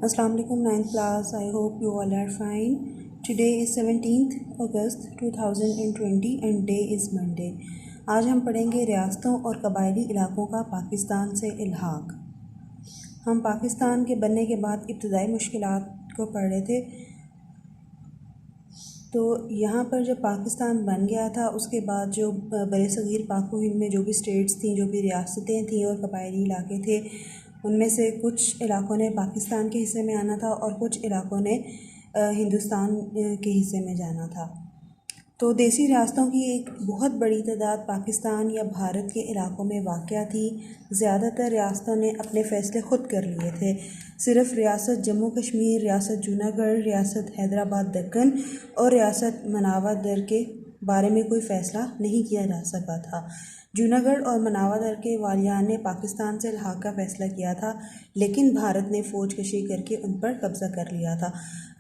Assalamu alaikum 9th class. I hope you all are fine. Today is 17th August 2020 and day is Monday. आज हम पढ़ेंगे रियासतों और कबायली इलाकों का पाकिस्तान से इल्हाक। हम पाकिस्तान के बनने के बाद इब्तदाई मुश्किलात को पढ़ रहे थे। तो यहाँ पर जब पाकिस्तान बन गया था उसके बाद जो बरसगीर पाक व हिंद में जो भी स्टेट्स थी, जो भी रियासतें थीं और कबायली इलाके थे, उनमें से कुछ इलाकों ने पाकिस्तान के हिस्से में आना था और कुछ इलाकों ने हिंदुस्तान के हिस्से में जाना था। तो देसी रियासतों की एक बहुत बड़ी तादाद पाकिस्तान या भारत के इलाकों में वाक़या थी। ज़्यादातर रियासतों ने अपने फ़ैसले ख़ुद कर लिए थे। सिर्फ़ रियासत जम्मू कश्मीर, रियासत जूनागढ़, रियासत हैदराबाद दक्कन और रियासत मनावादर के बारे में कोई फ़ैसला नहीं किया जा सका था। जूनागढ़ और मनावादर के वालियान ने पाकिस्तान से इल्हाक का फ़ैसला किया था, लेकिन भारत ने फ़ौज कशी करके उन पर कब्ज़ा कर लिया था।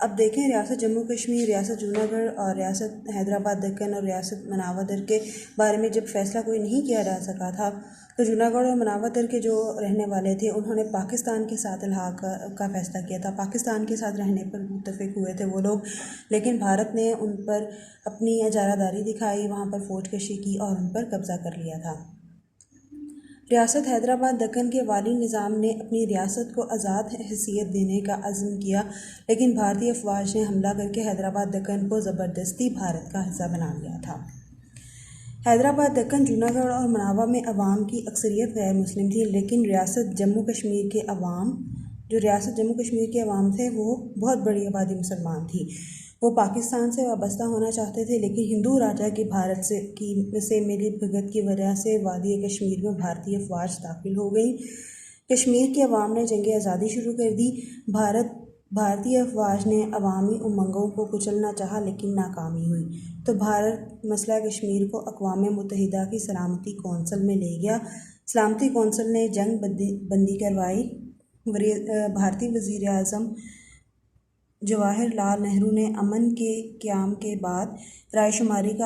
अब देखें, रियासत जम्मू कश्मीर, रियासत जूनागढ़ और रियासत हैदराबाद दक्कन और रियासत मनावादर के बारे में जब फ़ैसला कोई नहीं किया जा सका था, तो जूनागढ़ और मनावादर के जो रहने वाले थे उन्होंने पाकिस्तान के साथ इल्हाक का फ़ैसला किया था। पाकिस्तान के साथ रहने पर मुत्तफ़िक हुए थे वो लोग, लेकिन भारत ने उन पर अपनी इजारादारी दिखाई, वहाँ पर फ़ौज कशी की और उन पर कब्ज़ा कर लिया था। रियासत हैदराबाद दक्कन के वाली निज़ाम ने अपनी रियासत को आज़ाद हैसियत देने का अज़्म किया, लेकिन भारतीय अफवाज ने हमला करके हैदराबाद दक्कन को ज़बरदस्ती भारत का हिस्सा बना लिया था। हैदराबाद दक्कन, जूनागढ़ और मनावा में अवाम की अक्सरियत गैर मुस्लिम थी, लेकिन रियासत जम्मू कश्मीर के अवाम थे वो बहुत बड़ी आबादी मुसलमान थी। वो पाकिस्तान से वाबस्ता होना चाहते थे, लेकिन हिंदू राजा की भारत से मिली भगत की वजह से वादी कश्मीर में भारतीय अफवाज दाखिल हो गई। कश्मीर के अवाम ने जंग आज़ादी शुरू कर दी। भारतीय अफवाज ने अवामी उमंगों को कुचलना चाहा, लेकिन नाकामी हुई। तो भारत मसला कश्मीर को अक़वाम मुत्तहिदा की सलामती कौंसिल में ले गया। सलामती कौंसिल ने जंग बंदी करवाई। भारतीय वज़ीर आज़म जवाहरलाल नेहरू ने अमन के क़याम के बाद रायशुमारी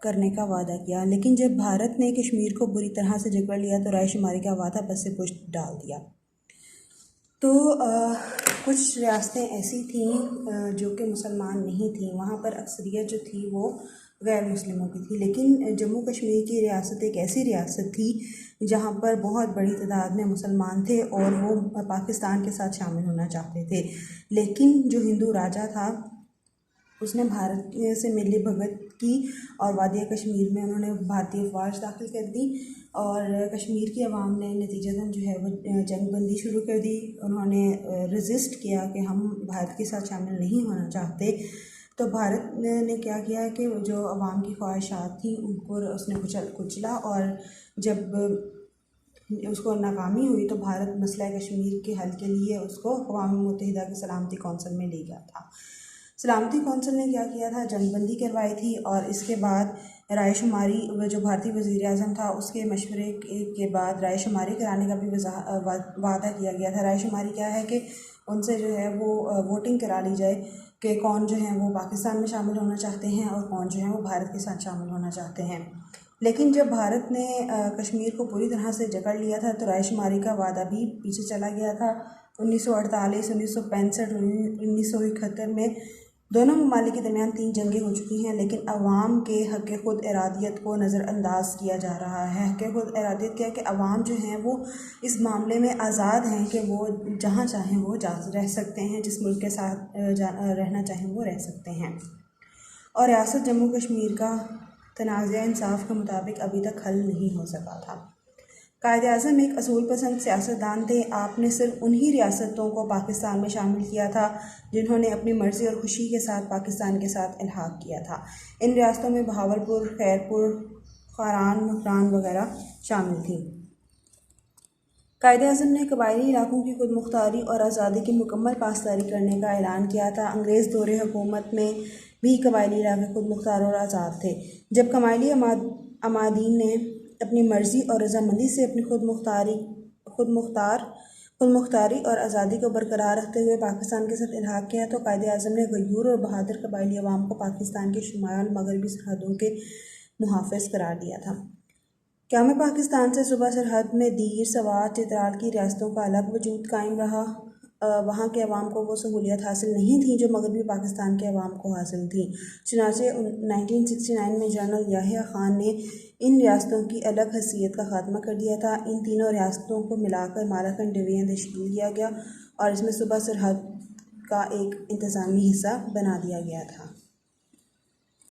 करने का वादा किया, लेकिन जब भारत ने कश्मीर को बुरी तरह से जकड़ लिया तो रायशुमारी का वादा बस से पुष्ट डाल दिया। तो कुछ रियासतें ऐसी थीं जो कि मुसलमान नहीं थीं, वहाँ पर अक्सरियत जो थी वो गैर मुस्लिमों की थी। लेकिन जम्मू कश्मीर की रियासत एक ऐसी रियासत थी जहाँ पर बहुत बड़ी तादाद में मुसलमान थे और वो पाकिस्तान के साथ शामिल होना चाहते थे। लेकिन जो हिंदू राजा था उसने भारत से मिली भगत की और वादिया कश्मीर में उन्होंने भारतीय अफवाज दाखिल कर दी और कश्मीर की आवाम ने नतीजतन जो है वो जंगबंदी शुरू कर दी। उन्होंने रेजिस्ट किया कि हम भारत के साथ शामिल नहीं होना चाहते। तो भारत ने क्या किया कि जो आवाम की ख्वाहिशात थी उनको उसने कुचला और जब उसको नाकामी हुई तो भारत मसला कश्मीर के हल के लिए उसको अक़वाम मुत्तहिदा की सलामती कौंसिल में ले गया था। सलामती कौंसिल ने क्या किया था, जंगबंदी करवाई थी और इसके बाद रायशुमारी, जो भारतीय वज़ीर आज़म था उसके मशवरे के बाद रायशुमारी कराने का भी वादा किया गया था। रायशुमारी क्या है कि उनसे जो है वो वोटिंग करा ली जाए कि कौन जो है वो पाकिस्तान में शामिल होना चाहते हैं और कौन जो है वो भारत के साथ शामिल होना चाहते हैं। लेकिन जब भारत ने कश्मीर को पूरी तरह से जकड़ लिया था तो रायशुमारी का वादा भी पीछे चला गया था। 1948, 1965, 1971 में दोनों ममालिक के दरमियान 3 जंगें हो चुकी हैं, लेकिन अवाम के हक़ ख़ुद इरादियत को नज़रअंदाज किया जा रहा है। हक़ ख़ुद इरादियत क्या है कि अवाम जो हैं वो इस मामले में आज़ाद हैं कि वो जहाँ चाहें वो रह सकते हैं, जिस मुल्क के साथ रहना चाहें वो रह सकते हैं। और रियासत जम्मू कश्मीर का तनाज़ा इंसाफ के मुताबिक अभी तक हल नहीं हो सका था। कायद-ए-आज़म एक असूल पसंद सियासतदान थे। आपने सिर्फ उन्हीं रियासतों को पाकिस्तान में शामिल किया था जिन्होंने अपनी मर्ज़ी और खुशी के साथ पाकिस्तान के साथ इल्हाक किया था। इन रियासतों में बहावलपुर, खैरपुर, खारान, मुल्तान वगैरह शामिल थी। कायद-ए-आज़म ने कबायली इलाकों की खुद मुख्तारी और आज़ादी की मुकम्मल पासदारी करने का ऐलान किया था। अंग्रेज़ दौरे हुकूमत में भी कबायली इलाके खुद मुख्तार और आज़ाद थे। जब कबायली अमादीन ने अपनी मर्ज़ी और रज़ामंदी से अपनी खुद मुख्तारी और आज़ादी को बरकरार रखते हुए पाकिस्तान के साथ इल्हाक किया तो कायद-ए-आज़म ने गयूर और बहादुर कबायली अवाम को पाकिस्तान के शुमाल मगरबी सरहदों के मुहाफ़िज़ करार दिया था। क़याम पाकिस्तान से सुबह सरहद में दीर, सवात, चित्राल की रियासतों का अलग वजूद कायम रहा। वहाँ के अवाम को वो सहूलियत हासिल नहीं थी जो मगरबी पाकिस्तान के अवाम को हासिल थी। चुनांचे 1969 में जनरल याहिया खान ने इन रियासतों की अलग हैसियत का खात्मा कर दिया था। इन तीनों रियासतों को मिलाकर मालाकंड डिवीज़न तश्कील दिया गया और इसमें सूबा सरहद का एक इंतज़ामी हिस्सा बना दिया गया था।